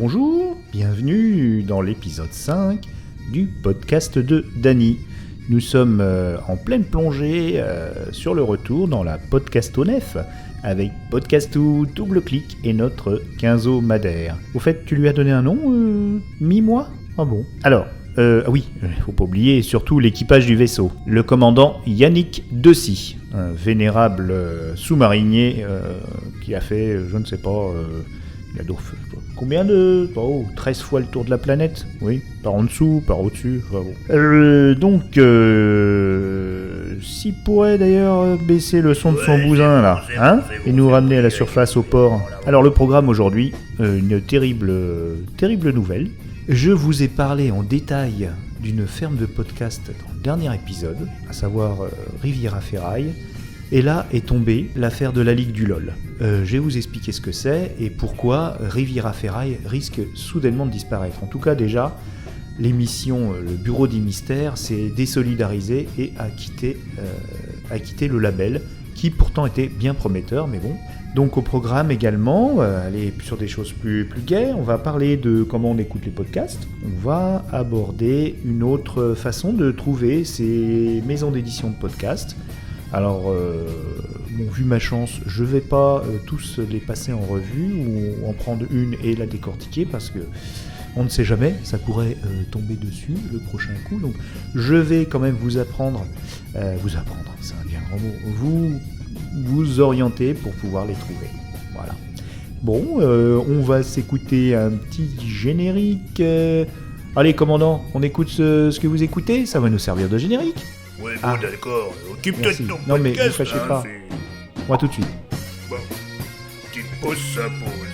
Bonjour, bienvenue dans l'épisode 5 du podcast de Dany. Nous sommes en pleine plongée sur le retour dans la Podcastonef avec Podcastou, Double Clic et notre Quinzo Madère. Au fait, tu lui as donné un nom, mi-moi ? Ah bon. Alors, oui, faut pas oublier surtout l'équipage du vaisseau. Le commandant Yannick Dessy, un vénérable sous-marinier qui a fait, je ne sais pas... il a combien de... 13 fois le tour de la planète. Oui, par en dessous, par au-dessus. Enfin bon. S'il pourrait d'ailleurs baisser le son de son bousin là, hein, et nous ramener à la surface au port. Alors le programme aujourd'hui, une terrible nouvelle. Je vous ai parlé en détail d'une ferme de podcast dans le dernier épisode, à savoir Riviera Ferraille. Et là est tombée l'affaire de la Ligue du LOL. Je vais vous expliquer ce que c'est et pourquoi Riviera Ferraille risque soudainement de disparaître. En tout cas déjà, l'émission Le Bureau des Mystères s'est désolidarisée et a quitté le label, qui pourtant était bien prometteur, mais bon. Donc au programme également, aller sur des choses plus gaies, on va parler de comment on écoute les podcasts. On va aborder une autre façon de trouver ces maisons d'édition de podcasts. Alors, vu ma chance, je vais pas tous les passer en revue ou en prendre une et la décortiquer parce que on ne sait jamais, ça pourrait tomber dessus le prochain coup. Donc, je vais quand même vous apprendre, c'est un bien grand mot, vous orienter pour pouvoir les trouver. Voilà. Bon, on va s'écouter un petit générique. Allez, commandant, on écoute ce que vous écoutez, ça va nous servir de générique. Ouais, bon, d'accord. Occupe-toi de ton podcast. Non, mais ne vous fâchez pas. Moi, tout de suite. Bon, tu poses sa pause.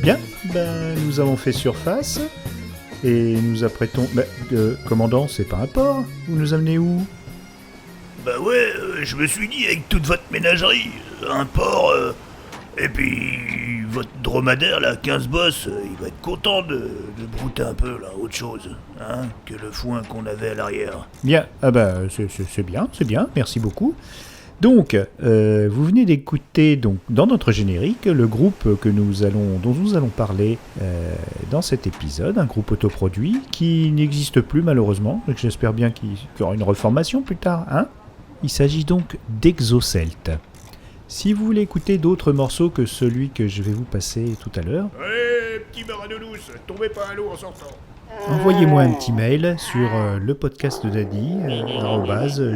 Bien, nous avons fait surface et nous apprêtons... commandant, c'est pas un port. Vous nous amenez où ? Bah ouais, je me suis dit avec toute votre ménagerie, un port, et puis votre dromadaire là, 15 boss, il va être content de brouter un peu là, autre chose, hein, que le foin qu'on avait à l'arrière. Bien, c'est bien, merci beaucoup. Donc, vous venez d'écouter dans notre générique le groupe dont nous allons parler dans cet épisode, un groupe autoproduit qui n'existe plus malheureusement, donc j'espère bien qu'il y aura une reformation plus tard. Hein. Il s'agit donc d'Exocelt. Si vous voulez écouter d'autres morceaux que celui que je vais vous passer tout à l'heure, allez, petit Maranolous, tombez pas à l'eau en sortant. Envoyez-moi un petit mail sur le podcast de Dany,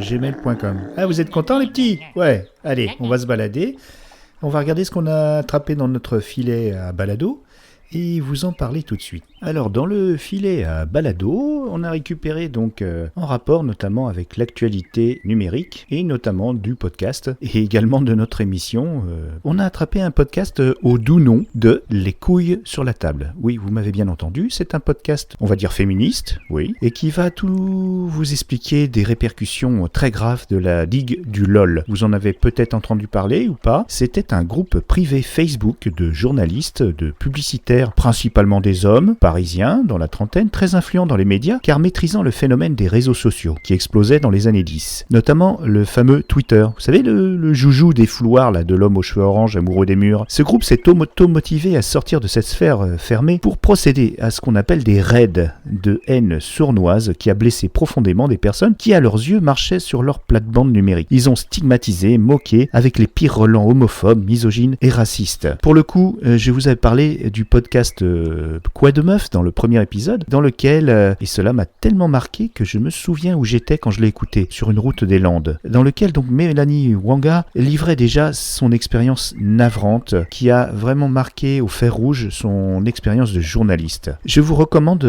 @gmail.com. Ah, vous êtes contents les petits ? Ouais, allez, on va se balader. On va regarder ce qu'on a attrapé dans notre filet à balado et vous en parler tout de suite. Alors, dans le filet à balado, on a récupéré donc en rapport notamment avec l'actualité numérique et notamment du podcast et également de notre émission. On a attrapé un podcast au doux nom de Les couilles sur la table. Oui, vous m'avez bien entendu, c'est un podcast, on va dire féministe, oui, et qui va tout vous expliquer des répercussions très graves de la Ligue du LOL. Vous en avez peut-être entendu parler ou pas. C'était un groupe privé Facebook de journalistes, de publicitaires, principalement des hommes, parisiens, dans la trentaine, très influents dans les médias, car maîtrisant le phénomène des réseaux sociaux, qui explosait dans les années 10. Notamment le fameux Twitter. Vous savez, le joujou des fouloirs, là, de l'homme aux cheveux orange, amoureux des murs. Ce groupe s'est auto-motivé à sortir de cette sphère fermée pour procéder à ce qu'on appelle des raids de haine sournoise qui a blessé profondément des personnes qui, à leurs yeux, marchaient sur leur plate-bande numérique. Ils ont stigmatisé, moqué, avec les pires relents homophobes, misogynes et racistes. Pour le coup, je vous avais parlé du podcast Quoi de meuf 9, dans le premier épisode, dans lequel, et cela m'a tellement marqué que je me souviens où j'étais quand je l'ai écouté, sur une route des Landes, dans lequel donc Mélanie Wanga livrait déjà son expérience navrante, qui a vraiment marqué au fer rouge son expérience de journaliste. Je vous recommande,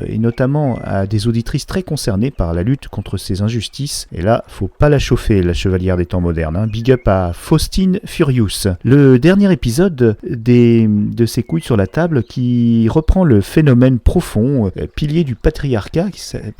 et notamment à des auditrices très concernées par la lutte contre ces injustices, et là, faut pas la chauffer, la chevalière des temps modernes, hein. Big up à Faustine Furious. Le dernier épisode de ces couilles sur la table qui reprend le phénomène profond, pilier du patriarcat,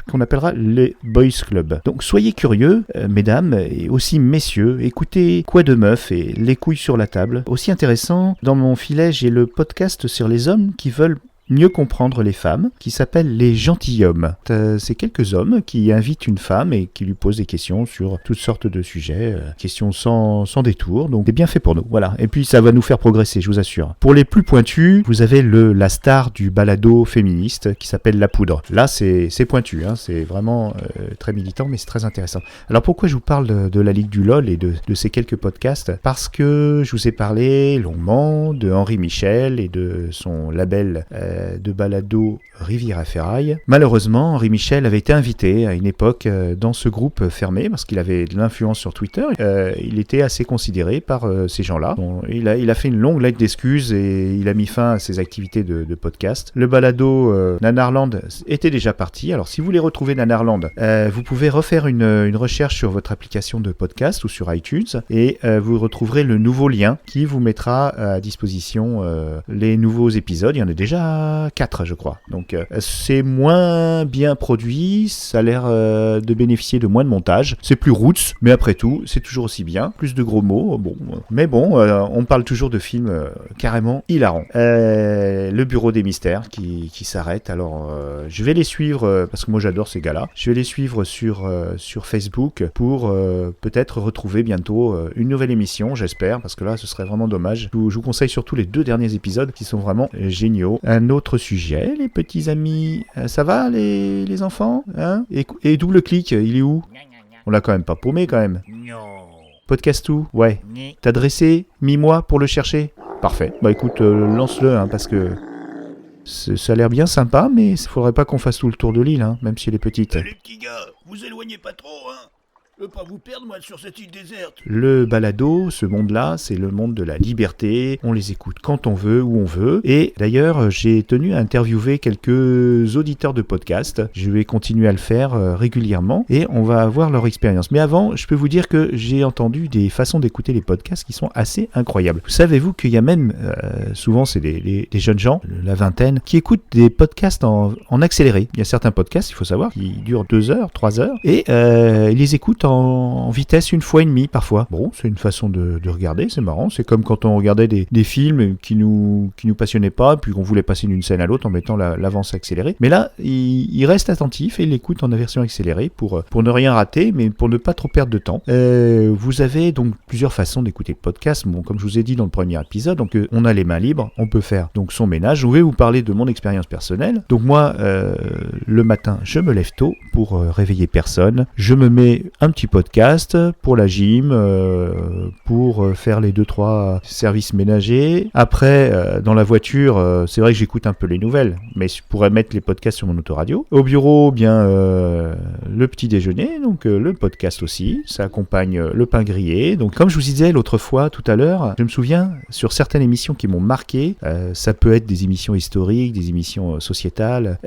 qu'on appellera les Boys Club. Donc soyez curieux, mesdames, et aussi messieurs, écoutez Quoi de meuf et Les couilles sur la table. Aussi intéressant, dans mon filet, j'ai le podcast sur les hommes qui veulent mieux comprendre les femmes, qui s'appelle Les Gentilshommes. C'est quelques hommes qui invitent une femme et qui lui posent des questions sur toutes sortes de sujets, questions sans détour, donc c'est bien fait pour nous, voilà. Et puis ça va nous faire progresser, je vous assure. Pour les plus pointus, vous avez la star du balado féministe qui s'appelle La Poudre. Là, c'est pointu, hein, c'est vraiment très militant, mais c'est très intéressant. Alors pourquoi je vous parle de la Ligue du LOL et de ces quelques podcasts? Parce que je vous ai parlé longuement de Henri Michel et de son label de balado Rivière à Ferraille. Malheureusement, Henri Michel avait été invité à une époque dans ce groupe fermé parce qu'il avait de l'influence sur Twitter. Il était assez considéré par ces gens-là. Bon, il a fait une longue lettre d'excuses et il a mis fin à ses activités de podcast. Le balado Nanarland était déjà parti. Alors si vous voulez retrouver Nanarland, vous pouvez refaire une recherche sur votre application de podcast ou sur iTunes et vous retrouverez le nouveau lien qui vous mettra à disposition les nouveaux épisodes. Il y en a déjà 4, je crois. Donc c'est moins bien produit, ça a l'air de bénéficier de moins de montage. C'est plus roots, mais après tout, c'est toujours aussi bien. Plus de gros mots, bon. Mais bon, on parle toujours de films carrément hilarants. Le Bureau des Mystères qui s'arrête. Alors, je vais les suivre, parce que moi j'adore ces gars-là. Je vais les suivre sur Facebook pour peut-être retrouver bientôt une nouvelle émission, j'espère, parce que là, ce serait vraiment dommage. Je vous conseille surtout les 2 derniers épisodes qui sont vraiment géniaux. Un autre sujet, les petits amis, ça va les enfants, hein? Et double clic, il est où? On l'a quand même pas paumé quand même. Podcast où? Ouais. T'as dressé, mis-moi pour le chercher? Parfait. Bah écoute, lance-le, hein, parce que ça a l'air bien sympa, mais il faudrait pas qu'on fasse tout le tour de l'île, hein, même si elle est petite. Les petits gars, vous éloignez pas trop, hein? Je veux pas vous perdre, moi, sur cette île déserte. Le balado, ce monde-là, c'est le monde de la liberté. On les écoute quand on veut, où on veut. Et d'ailleurs, j'ai tenu à interviewer quelques auditeurs de podcasts. Je vais continuer à le faire régulièrement et on va avoir leur expérience. Mais avant, je peux vous dire que j'ai entendu des façons d'écouter les podcasts qui sont assez incroyables. Savez-vous qu'il y a même, souvent c'est des jeunes gens, la vingtaine, qui écoutent des podcasts en accéléré. Il y a certains podcasts, il faut savoir, qui durent 2 heures, 3 heures, et ils les écoutent en vitesse 1,5 fois parfois. Bon, c'est une façon de regarder, c'est marrant. C'est comme quand on regardait des films qui nous passionnaient pas, puis qu'on voulait passer d'une scène à l'autre en mettant l'avance accélérée. Mais là, il reste attentif et il l'écoute en version accélérée pour ne rien rater, mais pour ne pas trop perdre de temps. Vous avez donc plusieurs façons d'écouter le podcast. Bon, comme je vous ai dit dans le premier épisode, donc on a les mains libres, on peut faire donc son ménage. Je vais vous parler de mon expérience personnelle. Donc moi, le matin, je me lève tôt pour réveiller personne. Je me mets un petit podcast pour la gym, pour faire les 2-3 services ménagers. Après, dans la voiture, c'est vrai que j'écoute un peu les nouvelles, mais je pourrais mettre les podcasts sur mon autoradio. Au bureau, bien le petit déjeuner, donc le podcast aussi. Ça accompagne le pain grillé. Donc comme je vous disais l'autre fois, tout à l'heure, je me souviens sur certaines émissions qui m'ont marqué. Ça peut être des émissions historiques, des émissions sociétales.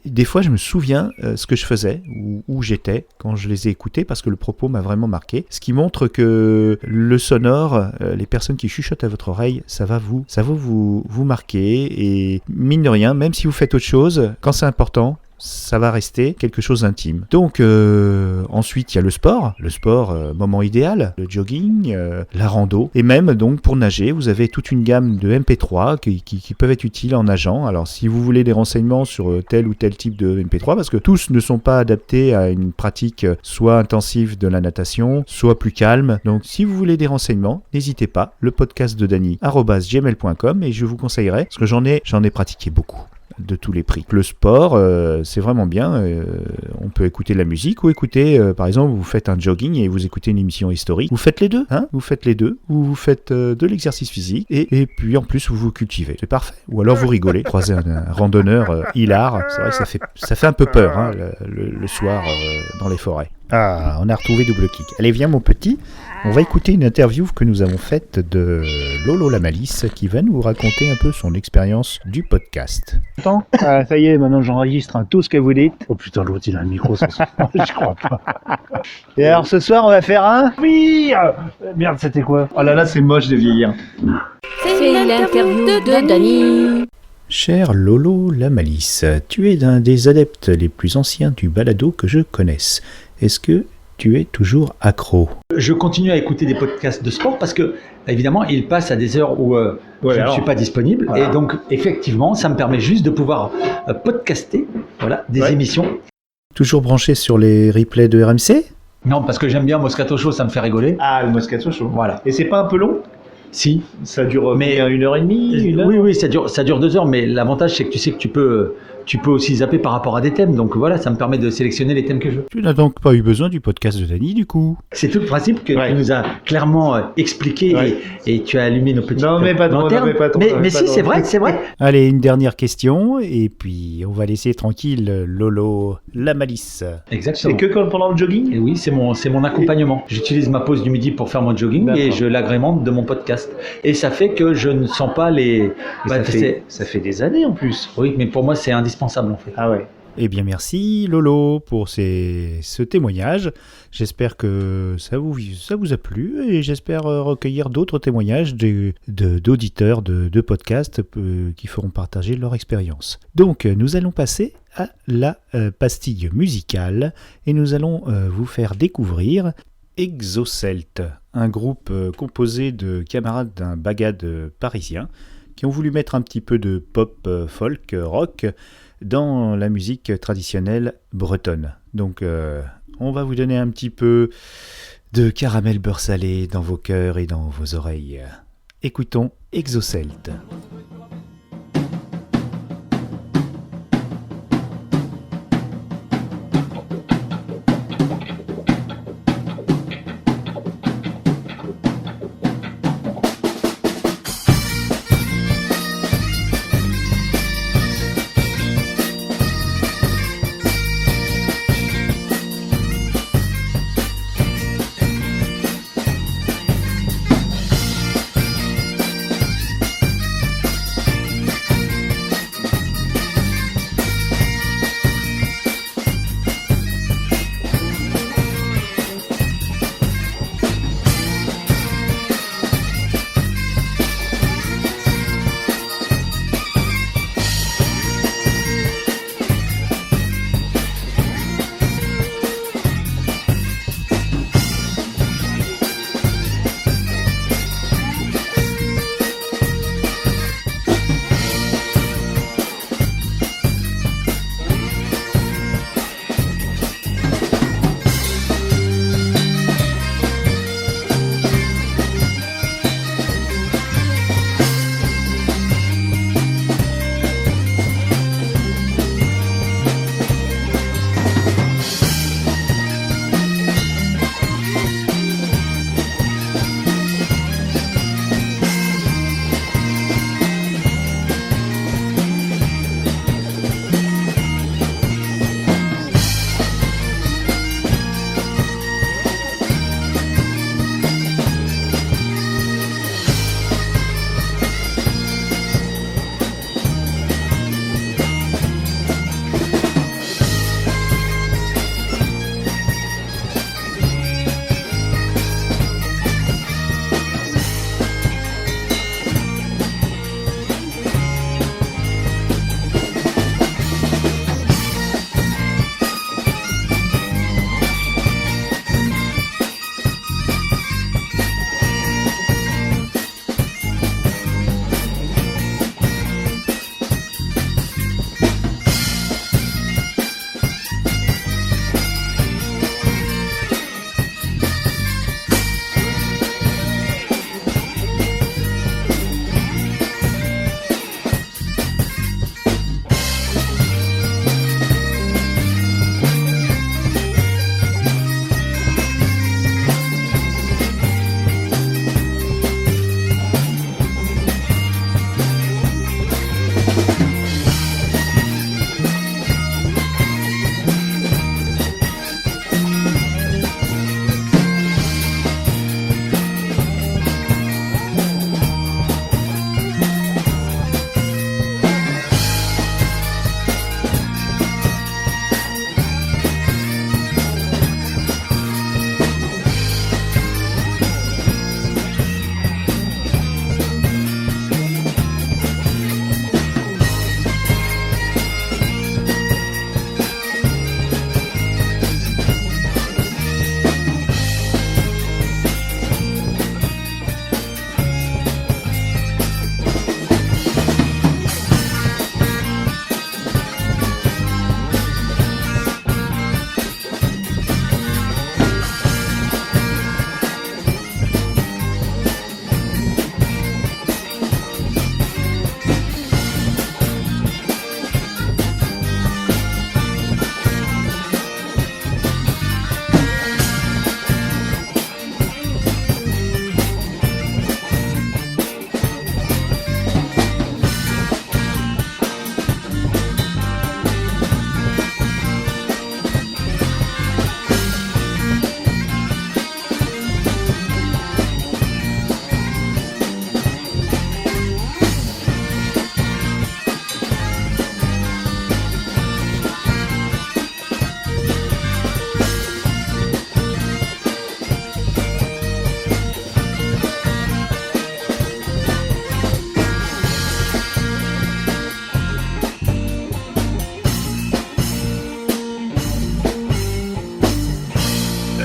Des fois, je me souviens ce que je faisais ou où j'étais quand je les ai écoutées parce que le propos m'a vraiment marqué. Ce qui montre que le sonore, les personnes qui chuchotent à votre oreille, ça va vous marquer. Et mine de rien, même si vous faites autre chose, quand c'est important, ça va rester quelque chose d'intime. Donc ensuite il y a le sport, moment idéal, le jogging, la rando, et même donc pour nager, vous avez toute une gamme de MP3 qui peuvent être utiles en nageant. Alors si vous voulez des renseignements sur tel ou tel type de MP3, parce que tous ne sont pas adaptés à une pratique soit intensive de la natation, soit plus calme, donc si vous voulez des renseignements, n'hésitez pas, le podcast de Dany @gmail.com, et je vous conseillerais, parce que j'en ai pratiqué beaucoup. de tous les prix. Le sport, c'est vraiment bien. On peut écouter de la musique ou écouter, par exemple, vous faites un jogging et vous écoutez une émission historique. Vous faites les deux, hein? Vous faites les deux. Ou vous faites de l'exercice physique et puis en plus vous vous cultivez. C'est parfait. Ou alors vous rigolez. Croisez un randonneur hilar. C'est vrai que ça fait un peu peur hein, le soir dans les forêts. Ah, on a retrouvé Double Kick. Allez, viens mon petit. On va écouter une interview que nous avons faite de Lolo la Malice qui va nous raconter un peu son expérience du podcast. Attends, ça y est, maintenant j'enregistre tout ce que vous dites. Oh putain, l'autre il a un micro, ça se je crois pas. Et alors ce soir on va faire un... Oui merde, c'était quoi? Oh là là, c'est moche de vieillir. C'est l'interview de Dany. Cher Lolo la Malice, tu es d'un des adeptes les plus anciens du balado que je connaisse. Est-ce que tu es toujours accro? Je continue à écouter des podcasts de sport parce que, évidemment, ils passent à des heures où je ne suis pas disponible. Voilà. Et donc, effectivement, ça me permet juste de pouvoir podcaster des émissions. Toujours branché sur les replays de RMC? Non, parce que j'aime bien Moscato Show, ça me fait rigoler. Ah, le Moscato Show. Voilà. Et c'est pas un peu long? Si. Ça dure 1h30, une heure? Oui, ça dure 2 heures, mais l'avantage, c'est que tu sais que tu peux aussi zapper par rapport à des thèmes. Donc voilà, ça me permet de sélectionner les thèmes que je veux. Tu n'as donc pas eu besoin du podcast de Dany, du coup? C'est tout le principe que tu nous as clairement expliqué et tu as allumé nos petites lanternes. Mais si, c'est vrai. Allez, une dernière question, et puis on va laisser tranquille Lolo la Malice. Exactement. C'est que pendant le jogging? Et oui, c'est mon accompagnement. J'utilise ma pause du midi pour faire mon jogging. D'accord. Et je l'agrémente de mon podcast. Et ça fait que je ne sens pas les... Ça fait des années en plus. Oui, mais pour moi, c'est indispensable en fait. Ah ouais. Eh bien merci Lolo pour ce témoignage. J'espère que ça vous a plu et j'espère recueillir d'autres témoignages d'auditeurs de podcasts qui feront partager leur expérience. Donc nous allons passer à la pastille musicale et nous allons vous faire découvrir Exocelt, un groupe composé de camarades d'un bagad parisien qui ont voulu mettre un petit peu de pop, folk, rock dans la musique traditionnelle bretonne. Donc on va vous donner un petit peu de caramel beurre salé dans vos cœurs et dans vos oreilles. Écoutons Exocelt.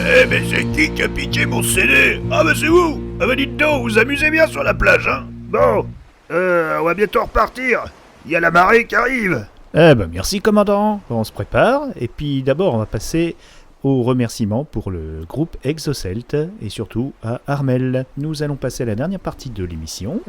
Eh, mais c'est qui a piqué mon CD? Ah, bah c'est vous! Ah, bah dites donc, vous amusez bien sur la plage, hein? Bon, on va bientôt repartir. Il y a la marée qui arrive. Eh ben merci commandant, on se prépare, et puis d'abord on va passer aux remerciements pour le groupe Exocelt et surtout à Armel. Nous allons passer à la dernière partie de l'émission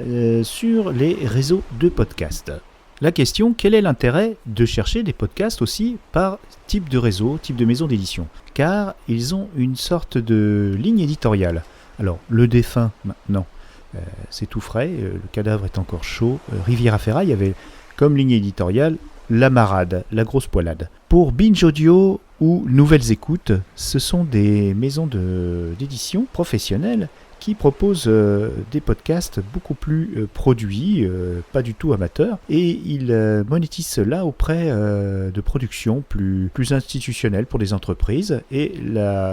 sur les réseaux de podcasts. La question, quel est l'intérêt de chercher des podcasts aussi par type de réseau, type de maison d'édition? Car ils ont une sorte de ligne éditoriale. Alors, le défunt, maintenant, c'est tout frais, le cadavre est encore chaud. Riviera Ferraille avait comme ligne éditoriale la marade, la grosse poilade. Pour Binge Audio ou Nouvelles Écoutes, ce sont des maisons d'édition professionnelles qui proposent des podcasts beaucoup plus produits, pas du tout amateurs, et ils monétisent cela auprès de productions plus institutionnelles pour des entreprises, et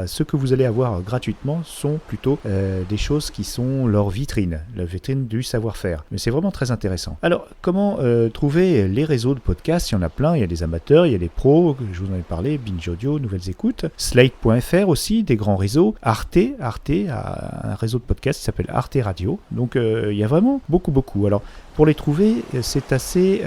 ce que vous allez avoir gratuitement sont plutôt des choses qui sont leur vitrine, la vitrine du savoir-faire. Mais c'est vraiment très intéressant. Alors, comment trouver les réseaux de podcasts? Il y en a plein, il y a des amateurs, il y a des pros, je vous en ai parlé, Binge Audio, Nouvelles Écoutes, Slate.fr aussi, des grands réseaux, Arte a un réseau de podcast qui s'appelle Arte Radio. Donc il y a vraiment beaucoup. Alors pour les trouver, c'est assez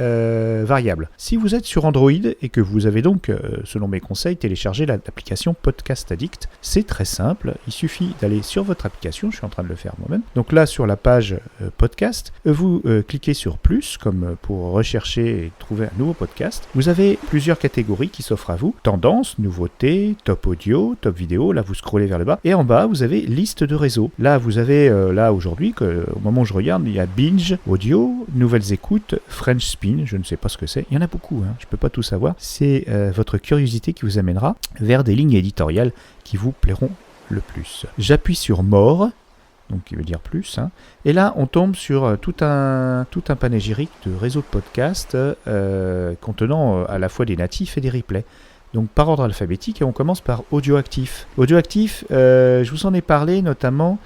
variable. Si vous êtes sur Android et que vous avez donc, selon mes conseils, téléchargé l'application Podcast Addict, c'est très simple. Il suffit d'aller sur votre application, je suis en train de le faire moi-même. Donc là, sur la page podcast, vous cliquez sur plus, comme pour rechercher et trouver un nouveau podcast. Vous avez plusieurs catégories qui s'offrent à vous. Tendance, nouveautés, top audio, top vidéo. Là, vous scrollez vers le bas. Et en bas, vous avez liste de réseaux. Là, vous avez, aujourd'hui, au moment où je regarde, il y a Binge Audio, Nouvelles Écoutes, French Spin, je ne sais pas ce que c'est. Il y en a beaucoup, je ne peux pas tout savoir. C'est votre curiosité qui vous amènera vers des lignes éditoriales qui vous plairont le plus. J'appuie sur More, donc qui veut dire plus, et là on tombe sur tout un panégyrique de réseaux de podcasts contenant à la fois des natifs et des replays. Donc par ordre alphabétique, et on commence par Audioactif. Audioactif, je vous en ai parlé notamment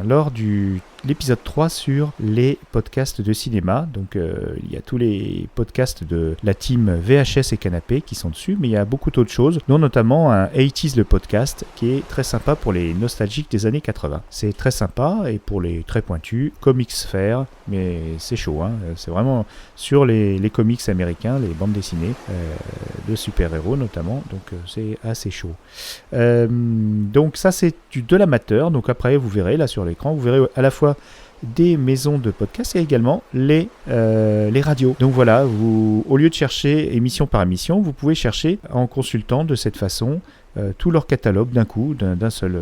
lors de l'épisode 3 sur les podcasts de cinéma. Donc il y a tous les podcasts de la team VHS et Canapé qui sont dessus, mais il y a beaucoup d'autres choses, dont notamment un 80s le podcast qui est très sympa pour les nostalgiques des années 80. C'est très sympa, et pour les très pointus, Comics Fair, mais c'est chaud, c'est vraiment sur les comics américains, les bandes dessinées de super-héros notamment, donc c'est assez chaud. Donc ça c'est de l'amateur, donc après vous verrez là sur l'écran, vous verrez à la fois des maisons de podcast et également les radios. Donc voilà, au lieu de chercher émission par émission, vous pouvez chercher en consultant de cette façon tout leur catalogue d'un coup, d'un seul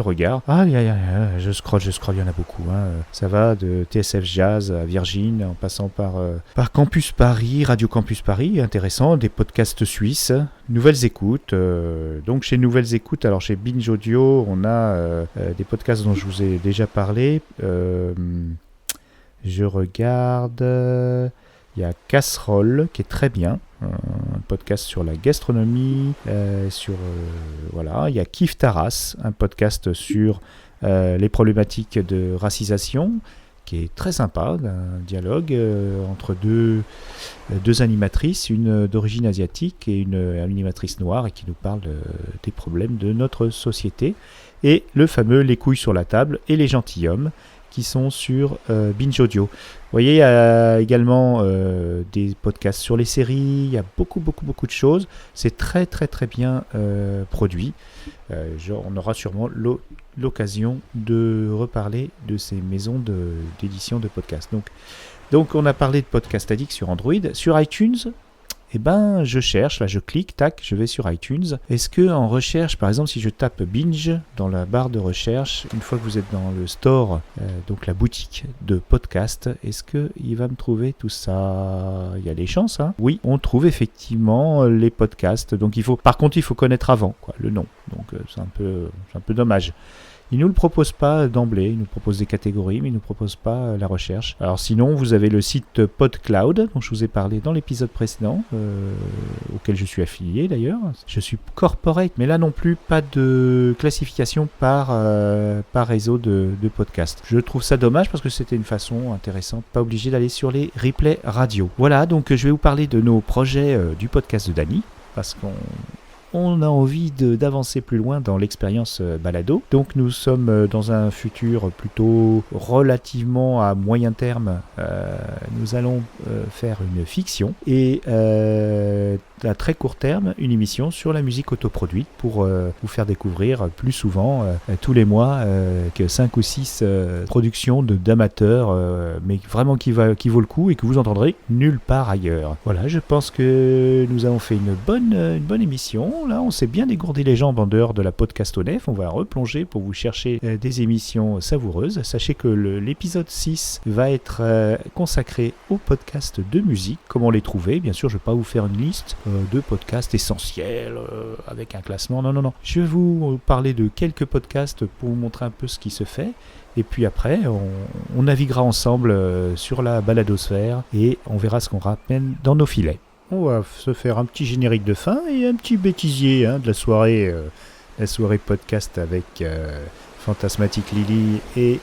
regard. Je scroll, il y en a beaucoup. Ça va de TSF Jazz à Virgin, en passant par Campus Paris, Radio Campus Paris, intéressant, des podcasts suisses, Nouvelles Écoutes. Donc chez Nouvelles Écoutes, alors chez Binge Audio, on a des podcasts dont je vous ai déjà parlé. Je regarde... Il y a Casserole qui est très bien, un podcast sur la gastronomie, voilà. Il y a Kif Taras, un podcast sur les problématiques de racisation, qui est très sympa, un dialogue entre deux animatrices, une d'origine asiatique et une animatrice noire, et qui nous parle des problèmes de notre société. Et le fameux Les couilles sur la table et les gentilshommes, qui sont sur Binge Audio. Vous voyez, il y a également des podcasts sur les séries, il y a beaucoup de choses. C'est très bien produit. On aura sûrement l'occasion de reparler de ces maisons d'édition de podcasts. Donc on a parlé de Podcast Addict sur Android. Sur iTunes, je cherche, là je clique, tac, je vais sur iTunes. Est-ce que en recherche, par exemple, si je tape Binge dans la barre de recherche, une fois que vous êtes dans le store, donc la boutique de podcast, est-ce qu'il va me trouver tout ça? Il y a des chances, Oui, on trouve effectivement les podcasts. Donc par contre, il faut connaître avant, le nom. Donc c'est un peu dommage. Il ne nous le propose pas d'emblée, il nous propose des catégories, mais il ne nous propose pas la recherche. Alors sinon, vous avez le site PodCloud, dont je vous ai parlé dans l'épisode précédent, auquel je suis affilié d'ailleurs. Je suis corporate, mais là non plus, pas de classification par réseau de podcast. Je trouve ça dommage parce que c'était une façon intéressante, pas obligé d'aller sur les replays radio. Voilà, donc je vais vous parler de nos projets du podcast de Dany, parce qu'on on a envie d'avancer plus loin dans l'expérience balado. Donc nous sommes dans un futur plutôt relativement à moyen terme. Nous allons faire une fiction et à très court terme une émission sur la musique autoproduite pour vous faire découvrir plus souvent tous les mois que 5 ou 6 productions d'amateurs mais vraiment qui vaut le coup et que vous entendrez nulle part ailleurs. Voilà, je pense que nous avons fait une bonne émission. Là, on s'est bien dégourdi les jambes en dehors de la podcastonef. On va replonger pour vous chercher des émissions savoureuses. Sachez que l'épisode 6 va être consacré aux podcasts de musique, comment les trouver. Bien sûr, je ne vais pas vous faire une liste de podcasts essentiels avec un classement. Non. Je vais vous parler de quelques podcasts pour vous montrer un peu ce qui se fait. Et puis après, on naviguera ensemble sur la baladosphère et on verra ce qu'on ramène dans nos filets. On va se faire un petit générique de fin et un petit bêtisier de la soirée podcast avec Fantasmatic Lily et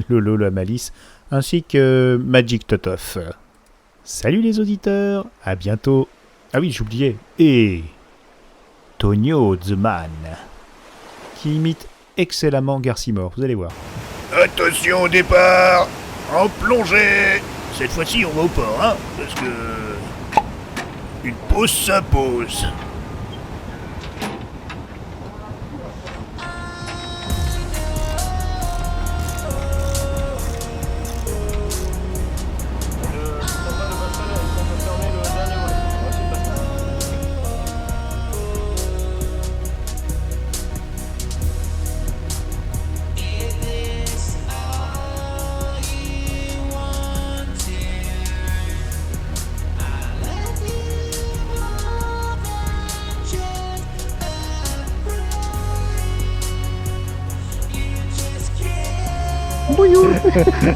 Lolo la Malice, ainsi que Magic Totoff. Salut les auditeurs, à bientôt. Ah oui, j'oubliais. Et Tonio the Man, qui imite excellemment Garcimore, vous allez voir. Attention au départ, en plongée. Cette fois-ci, on va au port, hein, parce que une pause s'impose.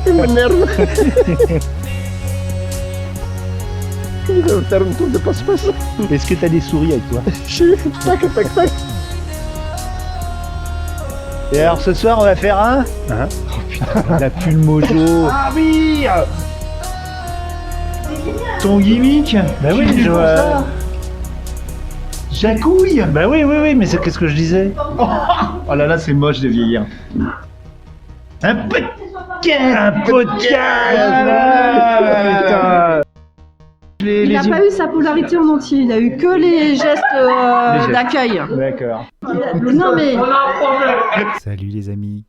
Il m'énerve. Il va faire une tour de passe-passe. Est-ce que t'as des souris avec toi? Tac. Et alors ce soir on va faire un Oh putain, la pull mojo. Ah oui. Ton gimmick? Bah oui, je vois. Jacouille. Bah oui, mais c'est qu'est-ce que je disais? Oh là là, c'est moche de vieillir. Un podcast. Putain. Il n'a pas eu sa polarité en entier, il a eu que les gestes d'accueil. D'accord. Non mais... Salut les amis.